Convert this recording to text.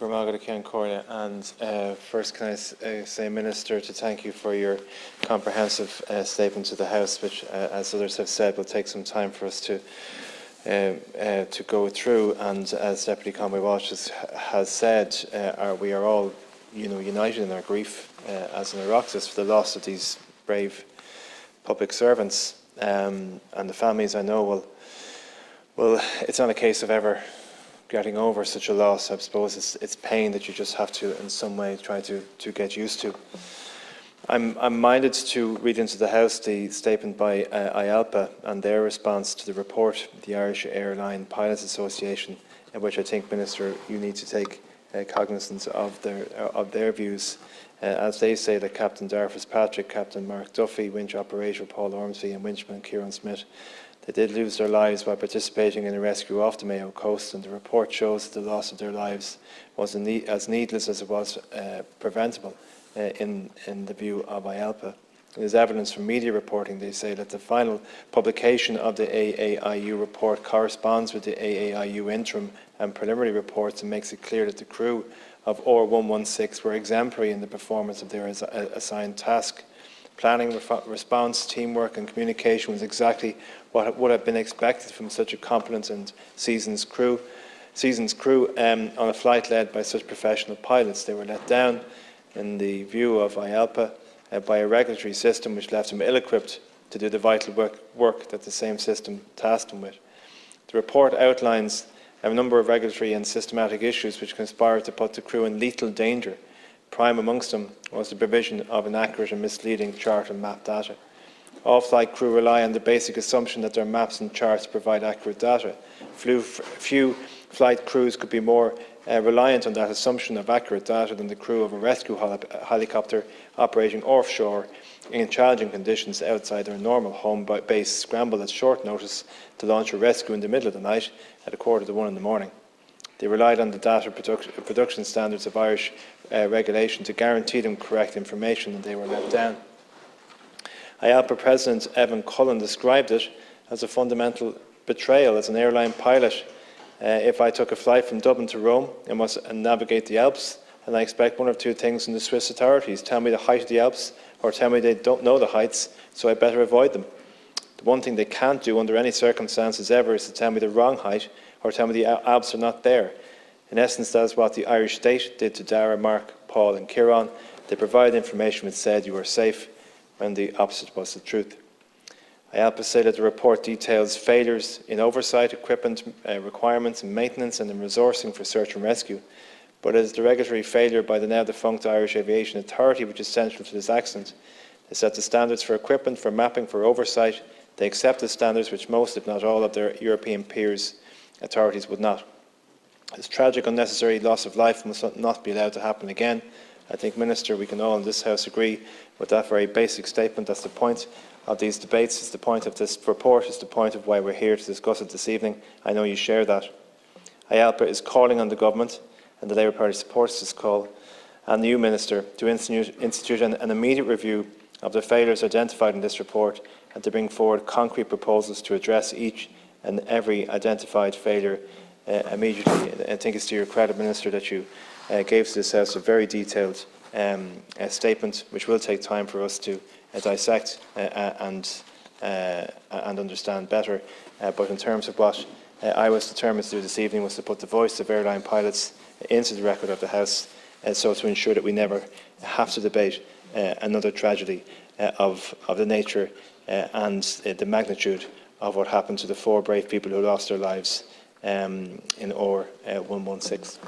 And first, can I say, Minister, to thank you for your comprehensive statement to the House, which, as others have said, will take some time for us to go through. And as Deputy Conway Walsh has said, we are all united in our grief as an Oireachtas for the loss of these brave public servants. And the families, I know, well, it's not a case of ever getting over such a loss. I suppose it's pain that you just have to, in some way, try to get used to. I'm minded to read into the House the statement by IALPA and their response to the report, the Irish Airline Pilots Association, in which I think, Minister, you need to take cognizance of their views. As they say that Captain Darragh Fitzpatrick, Captain Mark Duffy, winch operator Paul Ormsby and winchman Kieran Smith, they did lose their lives while participating in a rescue off the Mayo coast, and the report shows that the loss of their lives was as needless as it was preventable in the view of IALPA. There's evidence from media reporting. They say that the final publication of the AAIU report corresponds with the AAIU interim and preliminary reports and makes it clear that the crew of OR-116 were exemplary in the performance of their assigned task. Planning, response, teamwork and communication was exactly what would have been expected from such a competent and seasoned crew on a flight led by such professional pilots. They were let down, in the view of IALPA, by a regulatory system which left them ill-equipped to do the vital work that the same system tasked them with. The report outlines a number of regulatory and systematic issues which conspired to put the crew in lethal danger. Prime amongst them was the provision of inaccurate and misleading chart and map data. All flight crew rely on the basic assumption that their maps and charts provide accurate data. Few flight crews could be more reliant on that assumption of accurate data than the crew of a rescue helicopter operating offshore in challenging conditions outside their normal home base, scrambled at short notice to launch a rescue in the middle of the night at 1:45 in the morning. They relied on the data production standards of Irish regulation to guarantee them correct information, and they were let down. IALPA President Evan Cullen described it as a fundamental betrayal. As an airline pilot, if I took a flight from Dublin to Rome and must navigate the Alps, and I expect one of two things from the Swiss authorities: tell me the height of the Alps, or tell me they don't know the heights, so I better avoid them. The one thing they can't do under any circumstances ever is to tell me the wrong height, or tell me the Alps are not there. In essence, that is what the Irish state did to Darragh, Mark, Paul and Kieran. They provided information which said you were safe, when the opposite was the truth. IALPA say that the report details failures in oversight, equipment requirements and maintenance, and in resourcing for search and rescue. But it is the regulatory failure by the now defunct Irish Aviation Authority which is central to this accident. They set the standards for equipment, for mapping, for oversight. They accepted standards which most, if not all, of their European peers authorities would not. This tragic, unnecessary loss of life must not be allowed to happen again. I think, Minister, we can all in this House agree with that very basic statement. That's the point of these debates, it's the point of this report, it's the point of why we're here to discuss it this evening. I know you share that. IALPA is calling on the Government, and the Labour Party supports this call, and the new Minister to institute an immediate review of the failures identified in this report and to bring forward concrete proposals to address each and every identified failure immediately. I think it's to your credit, Minister, that you gave to this House a very detailed statement, which will take time for us to dissect and understand better. But in terms of what I was determined to do this evening was to put the voice of airline pilots into the record of the House, so to ensure that we never have to debate another tragedy of the nature and the magnitude of what happened to the 4 brave people who lost their lives in OR 116.